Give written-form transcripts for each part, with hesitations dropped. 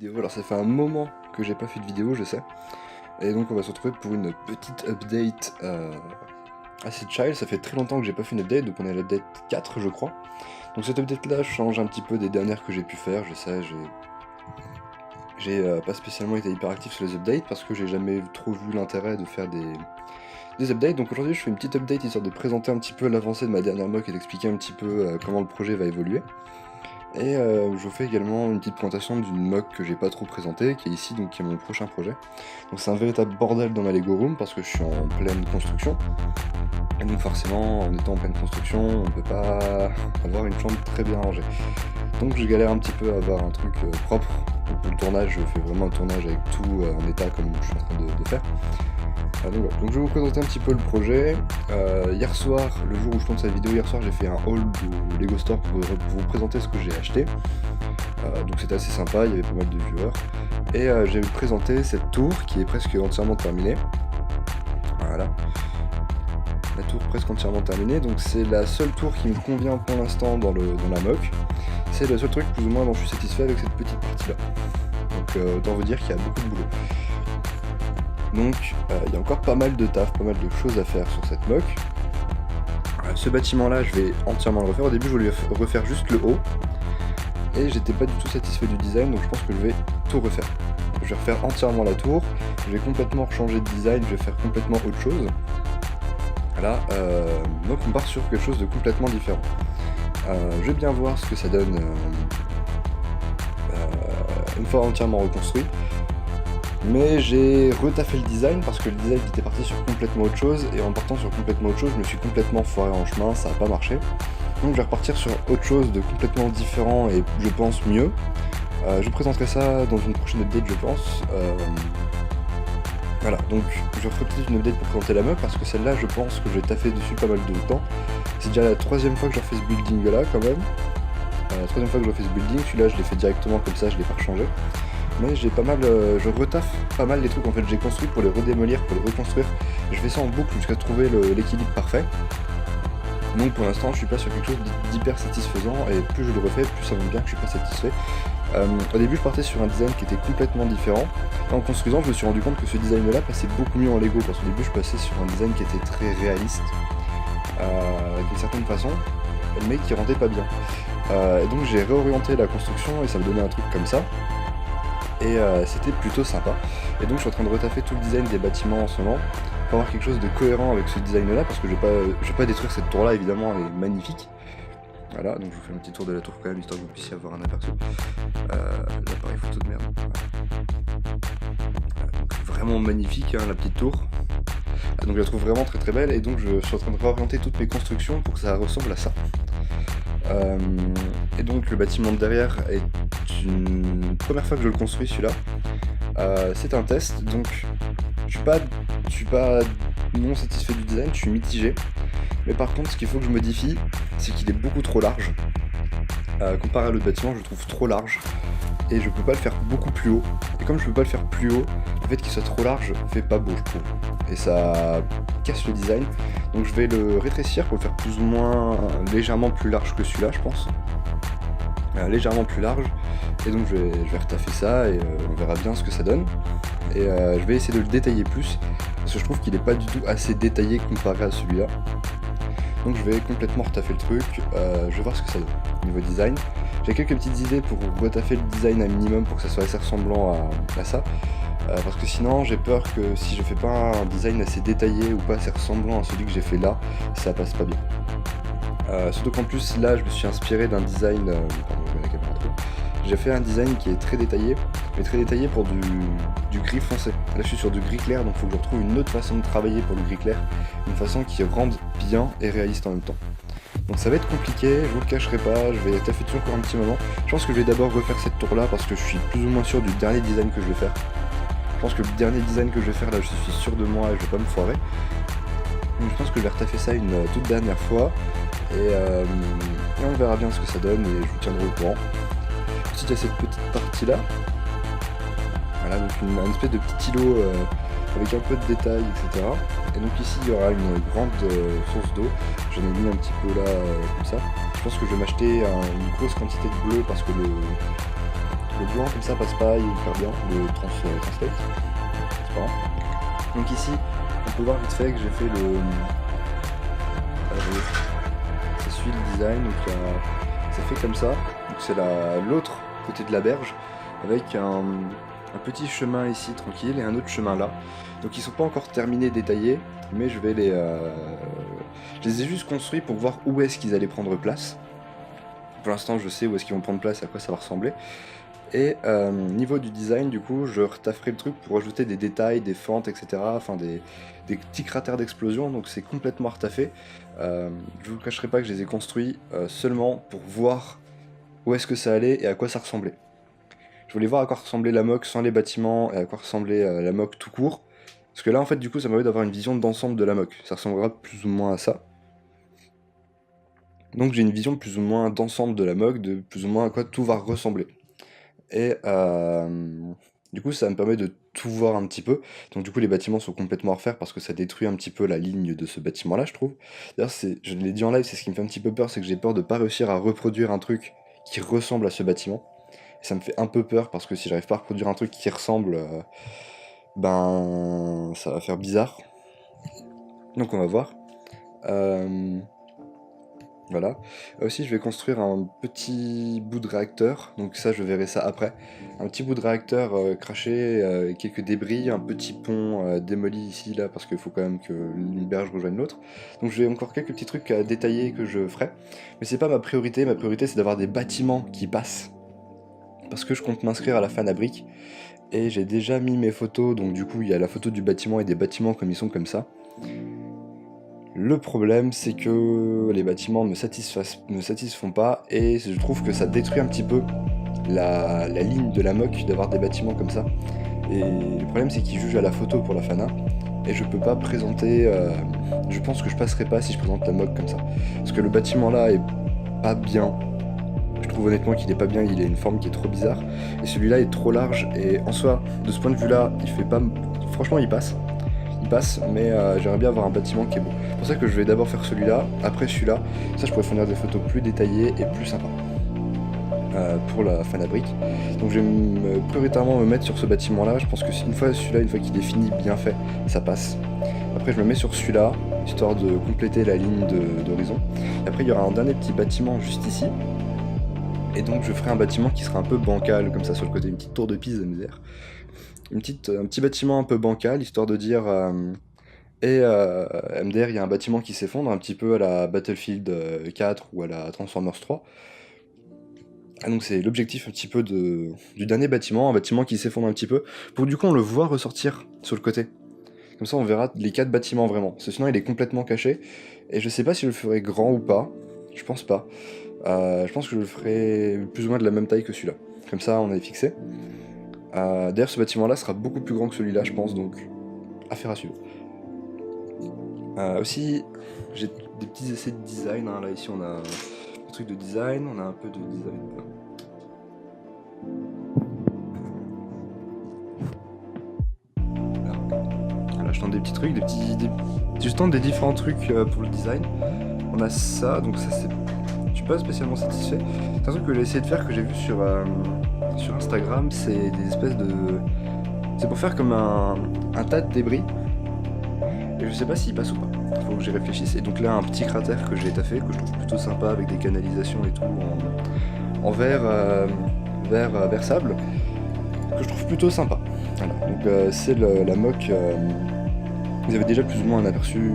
Alors ça fait un moment que j'ai pas fait de vidéo, je sais. Et donc on va se retrouver pour une petite update Acid Child. Ça fait très longtemps que j'ai pas fait une update, donc on est à l'update 4 je crois. Donc cette update là change un petit peu des dernières que j'ai pu faire, je sais, j'ai pas spécialement été hyper actif sur les updates parce que j'ai jamais trop vu l'intérêt de faire des updates. Donc aujourd'hui je fais une petite update histoire de présenter un petit peu l'avancée de ma dernière mock et d'expliquer un petit peu comment le projet va évoluer. Et je vous fais également une petite présentation d'une mock que j'ai pas trop présentée, qui est ici, donc qui est mon prochain projet. Donc c'est un véritable bordel dans ma Lego Room parce que je suis en pleine construction. Et donc forcément, en étant en pleine construction, on peut pas avoir une chambre très bien rangée. Donc je galère un petit peu à avoir un truc propre. Donc pour le tournage, je fais vraiment un tournage avec tout en état comme je suis en train de faire. Donc je vais vous présenter un petit peu le projet. Hier soir, le jour où je tourne cette vidéo, hier soir j'ai fait un haul de Lego Store pour vous présenter ce que j'ai acheté. Donc c'était assez sympa, il y avait pas mal de viewers. Et j'ai présenté cette tour qui est presque entièrement terminée. Voilà. La tour presque entièrement terminée, donc c'est la seule tour qui me convient pour l'instant dans la mock. C'est le seul truc plus ou moins dont je suis satisfait avec cette petite partie là. Donc autant vous dire qu'il y a beaucoup de boulot. Donc il y a encore pas mal de taf, pas mal de choses à faire sur cette mock. Ce bâtiment là je vais entièrement le refaire. Au début je voulais refaire juste le haut. Et j'étais pas du tout satisfait du design, donc je pense que je vais tout refaire. Je vais refaire entièrement la tour, je vais complètement changer de design, je vais faire complètement autre chose. Là, donc on part sur quelque chose de complètement différent. Je vais bien voir ce que ça donne une fois entièrement reconstruit. Mais j'ai retaffé le design parce que le design était parti sur complètement autre chose, et en partant sur complètement autre chose, je me suis complètement foiré en chemin, ça n'a pas marché. Donc je vais repartir sur autre chose de complètement différent et je pense mieux. Je vous présenterai ça dans une prochaine update je pense. Voilà, donc je ferai peut-être une update pour présenter la mock parce que celle-là je pense que je vais taffer dessus pas mal de temps. C'est déjà la troisième fois que je refais ce building là quand même. La troisième fois que je refais ce building, celui-là je l'ai fait directement comme ça, je l'ai pas rechangé. Mais j'ai pas mal, je retaffe pas mal les trucs en fait, j'ai construit pour les redémolir, pour les reconstruire. Je fais ça en boucle jusqu'à trouver l'équilibre parfait. Donc pour l'instant je suis pas sur quelque chose d'hyper satisfaisant et plus je le refais, plus ça montre bien que je suis pas satisfait. Au début je partais sur un design qui était complètement différent. Et en construisant je me suis rendu compte que ce design là passait beaucoup mieux en Lego parce qu'au début je passais sur un design qui était très réaliste d'une certaine façon, mais qui rendait pas bien. Et donc j'ai réorienté la construction et ça me donnait un truc comme ça. Et c'était plutôt sympa. Et donc je suis en train de retaffer tout le design des bâtiments en ce moment pour avoir quelque chose de cohérent avec ce design là parce que je vais pas détruire cette tour là, évidemment elle est magnifique. Voilà, donc je vous fais un petit tour de la tour quand même histoire que vous puissiez avoir un aperçu. L'appareil photo de merde. Voilà, donc vraiment magnifique hein, la petite tour. Donc je la trouve vraiment très très belle et donc je suis en train de réorienter toutes mes constructions pour que ça ressemble à ça. Et donc le bâtiment de derrière est une première fois que je le construis celui-là. C'est un test, donc je suis pas non satisfait du design, je suis mitigé. Mais par contre ce qu'il faut que je modifie, c'est qu'il est beaucoup trop large. Comparé à l'autre bâtiment, je le trouve trop large. Et je peux pas le faire beaucoup plus haut. Et comme je peux pas le faire plus haut, le fait qu'il soit trop large fait pas beau je trouve. Et ça casse le design. Donc je vais le rétrécir pour le faire plus ou moins légèrement plus large que celui-là je pense. Légèrement plus large. Et donc je vais retaffer ça et on verra bien ce que ça donne. Et je vais essayer de le détailler plus. Parce que je trouve qu'il est pas du tout assez détaillé comparé à celui-là. Donc je vais complètement retaffer le truc. Je vais voir ce que ça donne au niveau design. J'ai quelques petites idées pour retaffer le design un minimum pour que ça soit assez ressemblant à ça. Parce que sinon j'ai peur que si je fais pas un design assez détaillé ou pas assez ressemblant à celui que j'ai fait là, ça passe pas bien. Surtout qu'en plus là je me suis inspiré d'un design, pardon je mets la caméra trop. J'ai fait un design qui est très détaillé, mais très détaillé pour du gris foncé. Là je suis sur du gris clair, donc il faut que je retrouve une autre façon de travailler pour le gris clair, une façon qui rende bien et réaliste en même temps. Donc ça va être compliqué, je vous le cacherai pas, je vais taffer dessus encore un petit moment. Je pense que je vais d'abord refaire cette tour là parce que je suis plus ou moins sûr du dernier design que je vais faire. Je pense que le dernier design que je vais faire là, je suis sûr de moi et je vais pas me foirer. Donc je pense que je vais retaffer ça une toute dernière fois et on verra bien ce que ça donne et je vous tiendrai au courant. Ensuite il y a cette petite partie là. Voilà, donc une espèce de petit îlot avec un peu de détails, etc. Et donc ici il y aura une grande source d'eau. J'en ai mis un petit peu là comme ça. Je pense que je vais m'acheter une grosse quantité de bleu parce que le blanc comme ça passe pas hyper bien, le translate, c'est pas grave. Donc ici, on peut voir vite fait que j'ai fait le... ça suit le design, donc c'est fait comme ça. Donc c'est l'autre côté de la berge, avec un petit chemin ici tranquille et un autre chemin là. Donc ils sont pas encore terminés, détaillés, mais je les ai juste construits pour voir où est-ce qu'ils allaient prendre place. Pour l'instant je sais où est-ce qu'ils vont prendre place, à quoi ça va ressembler. Et niveau du design, du coup, je retafferai le truc pour ajouter des détails, des fentes, etc. Enfin, des petits cratères d'explosion, donc c'est complètement retaffé. Je vous cacherai pas que je les ai construits seulement pour voir où est-ce que ça allait et à quoi ça ressemblait. Je voulais voir à quoi ressemblait la mock sans les bâtiments et à quoi ressemblait la mock tout court. Parce que là, en fait, du coup, ça me permet d'avoir une vision d'ensemble de la mock. Ça ressemblera plus ou moins à ça. Donc j'ai une vision plus ou moins d'ensemble de la mock, de plus ou moins à quoi tout va ressembler. Et du coup ça me permet de tout voir un petit peu. Donc du coup les bâtiments sont complètement à refaire parce que ça détruit un petit peu la ligne de ce bâtiment là, je trouve. D'ailleurs je l'ai dit en live, c'est ce qui me fait un petit peu peur, c'est que j'ai peur de pas réussir à reproduire un truc qui ressemble à ce bâtiment. Et ça me fait un peu peur parce que si j'arrive pas à reproduire un truc qui ressemble, ben ça va faire bizarre. Donc on va voir. Voilà. Aussi, je vais construire un petit bout de réacteur, donc ça, je verrai ça après. Un petit bout de réacteur craché, quelques débris, un petit pont démoli ici, là, parce qu'il faut quand même que l'une berge rejoigne l'autre. Donc j'ai encore quelques petits trucs à détailler que je ferai. Mais c'est pas ma priorité c'est d'avoir des bâtiments qui passent. Parce que je compte m'inscrire à la Fanabrique, et j'ai déjà mis mes photos, donc du coup, il y a la photo du bâtiment et des bâtiments comme ils sont comme ça. Le problème, c'est que les bâtiments ne me satisfont pas et je trouve que ça détruit un petit peu la ligne de la mock d'avoir des bâtiments comme ça. Et le problème, c'est qu'ils jugent à la photo pour la Fana et je peux pas présenter. Je pense que je passerai pas si je présente la mock comme ça. Parce que le bâtiment là est pas bien. Je trouve honnêtement qu'il est pas bien, il a une forme qui est trop bizarre. Et celui-là est trop large et en soi, de ce point de vue là, il fait pas. Franchement, il passe. Mais j'aimerais bien avoir un bâtiment qui est beau. C'est pour ça que je vais d'abord faire celui-là, après celui-là. Ça, je pourrais fournir des photos plus détaillées et plus sympas pour la Fanabrique. Donc je vais prioritairement me mettre sur ce bâtiment-là. Je pense que une fois qu'il est fini, bien fait, ça passe. Après, je me mets sur celui-là, histoire de compléter la ligne d'horizon. Après, il y aura un dernier petit bâtiment juste ici. Et donc, je ferai un bâtiment qui sera un peu bancal, comme ça, sur le côté, une petite tour de Pise, MDR. Un petit bâtiment un peu bancal, histoire de dire... MDR, il y a un bâtiment qui s'effondre, un petit peu à la Battlefield 4 ou à la Transformers 3. Donc c'est l'objectif un petit peu du dernier bâtiment, un bâtiment qui s'effondre un petit peu, pour du coup on le voit ressortir sur le côté. Comme ça on verra les 4 bâtiments vraiment, parce que sinon il est complètement caché, et je sais pas si je le ferai grand ou pas, je pense pas. Je pense que je le ferai plus ou moins de la même taille que celui-là, comme ça on est fixé. D'ailleurs ce bâtiment là sera beaucoup plus grand que celui-là je pense, donc affaire à suivre. Aussi j'ai des petits essais de design, hein. Là ici on a un truc de design, on a un peu de design. Là je tente des petits trucs, je tente des différents trucs pour le design. On a ça, donc ça c'est... Je suis pas spécialement satisfait. C'est un truc que j'ai essayé de faire, que j'ai vu sur Instagram, c'est des espèces de... C'est pour faire comme un tas de débris. Et je sais pas s'il passe ou pas. Faut que j'y réfléchisse. Et donc là un petit cratère que j'ai taffé, que je trouve plutôt sympa avec des canalisations et tout en verre sable, que je trouve plutôt sympa. Voilà. Donc c'est la mock. Vous avez déjà plus ou moins un aperçu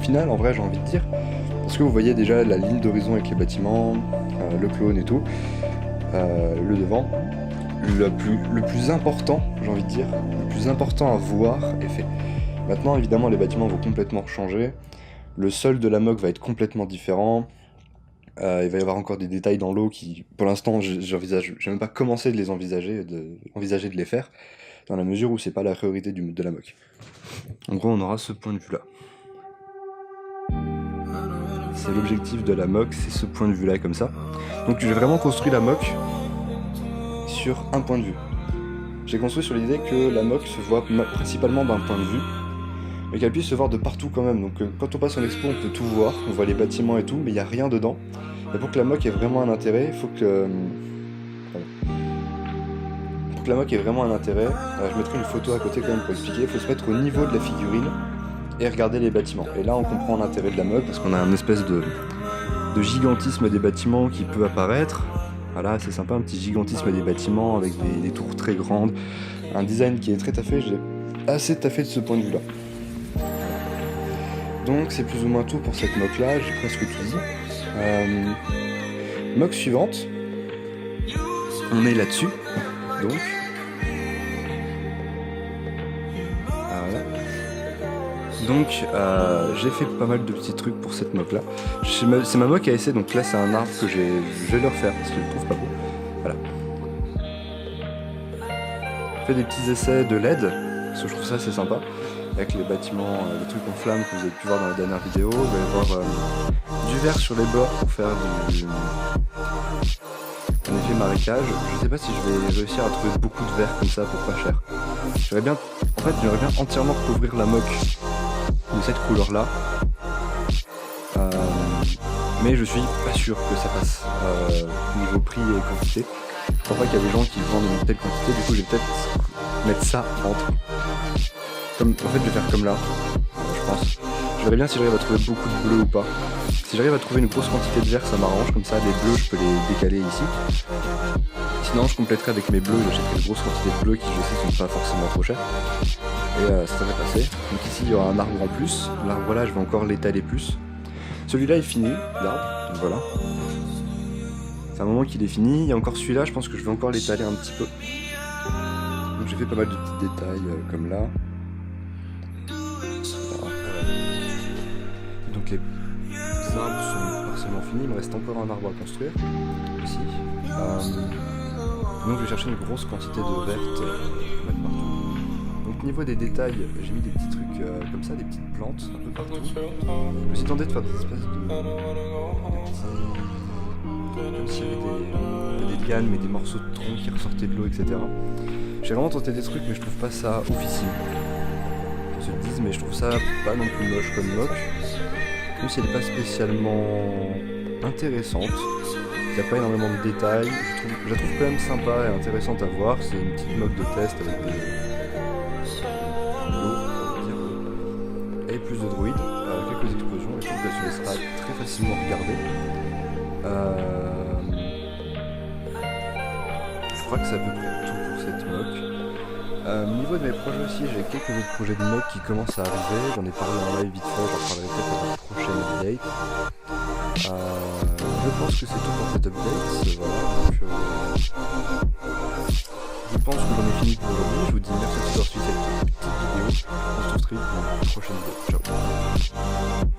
final en vrai j'ai envie de dire. Parce que vous voyez déjà la ligne d'horizon avec les bâtiments, le clone et tout, le devant. Le plus important, j'ai envie de dire, le plus important à voir est fait. Maintenant, évidemment, les bâtiments vont complètement changer. Le sol de la mock va être complètement différent. Il va y avoir encore des détails dans l'eau qui, pour l'instant, j'ai même pas commencé de les envisager, de les faire, dans la mesure où c'est pas la priorité de la mock. En gros, on aura ce point de vue-là. C'est l'objectif de la mock, c'est ce point de vue-là, comme ça. Donc j'ai vraiment construit la mock sur un point de vue. J'ai construit sur l'idée que la mock se voit principalement d'un point de vue, mais qu'elle puisse se voir de partout quand même. Donc quand on passe en expo, on peut tout voir, on voit les bâtiments et tout, mais il n'y a rien dedans. Et pour que la mock ait vraiment un intérêt, il faut que... pour que la mock ait vraiment un intérêt, je mettrai une photo à côté quand même pour expliquer, il faut se mettre au niveau de la figurine et regarder les bâtiments. Et là on comprend l'intérêt de la mock parce qu'on a un espèce de gigantisme des bâtiments qui peut apparaître. Voilà, c'est sympa, un petit gigantisme des bâtiments avec des tours très grandes, un design qui est très taffé, j'ai assez taffé de ce point de vue là. Donc c'est plus ou moins tout pour cette mock là, j'ai presque tout dit. Mock suivante, on est là-dessus, donc voilà. Donc j'ai fait pas mal de petits trucs pour cette mock là. C'est ma mock ASC, donc là c'est un arbre que je vais le refaire parce que je le trouve pas beau. Voilà. J'ai fait des petits essais de LED, parce que je trouve ça assez sympa. Avec les bâtiments, les trucs en flammes que vous avez pu voir dans la dernière vidéo. Vous allez voir du vert sur les bords pour faire un effet marécage. Je sais pas si je vais réussir à trouver beaucoup de vert comme ça pour pas cher. J'aimerais bien entièrement recouvrir la mock de cette couleur là. Mais je suis pas sûr que ça passe niveau prix et quantité. Je crois pas qu'il y a des gens qui vendent une telle quantité, du coup je vais peut-être mettre ça entre. En fait je vais faire comme là, je pense. Je verrai bien si j'arrive à trouver beaucoup de bleus ou pas. Si j'arrive à trouver une grosse quantité de vert, ça m'arrange, comme ça les bleus je peux les décaler ici. Sinon je compléterai avec mes bleus, j'achèterai une grosse quantité de bleus qui je sais sont pas forcément trop chers. Et ça devrait passer. Donc ici il y aura un arbre en plus. L'arbre là je vais encore l'étaler plus. Celui-là est fini, l'arbre, donc voilà. C'est un moment qu'il est fini. Il y a encore celui-là, je pense que je vais encore l'étaler un petit peu. Donc j'ai fait pas mal de petits détails comme là. Donc les arbres sont partiellement finis, il me reste encore un arbre à construire, ici. Donc je vais chercher une grosse quantité de verte pour mettre partout. Donc niveau des détails, j'ai mis des petits trucs comme ça, des petites plantes un peu partout. Je me suis tenté de faire des espèces de comme s'il y avait des lianes mais des morceaux de tronc qui ressortaient de l'eau, etc. J'ai vraiment tenté des trucs mais je trouve pas ça oufissime. Ils se disent mais je trouve ça pas non plus moche comme mock. Même si elle n'est pas spécialement intéressante, il n'y a pas énormément de détails, je la trouve quand même sympa et intéressante à voir. C'est une petite mock de test avec de l'eau, et plus de druides, quelques explosions, et je trouve qu'elle se laissera très facilement regarder. Je crois que c'est à peu près tout pour cette mock. Au niveau de mes projets aussi, j'ai quelques autres projets de mock qui commencent à arriver. J'en ai parlé en live vite fait, j'en parlerai peut-être dans la prochaine update. Je pense que c'est tout pour cette update. Voilà, donc, je pense que j'en ai fini pour aujourd'hui. Je vous dis merci d'avoir suivi cette petite vidéo. On se retrouve très vite dans la prochaine vidéo. Ciao.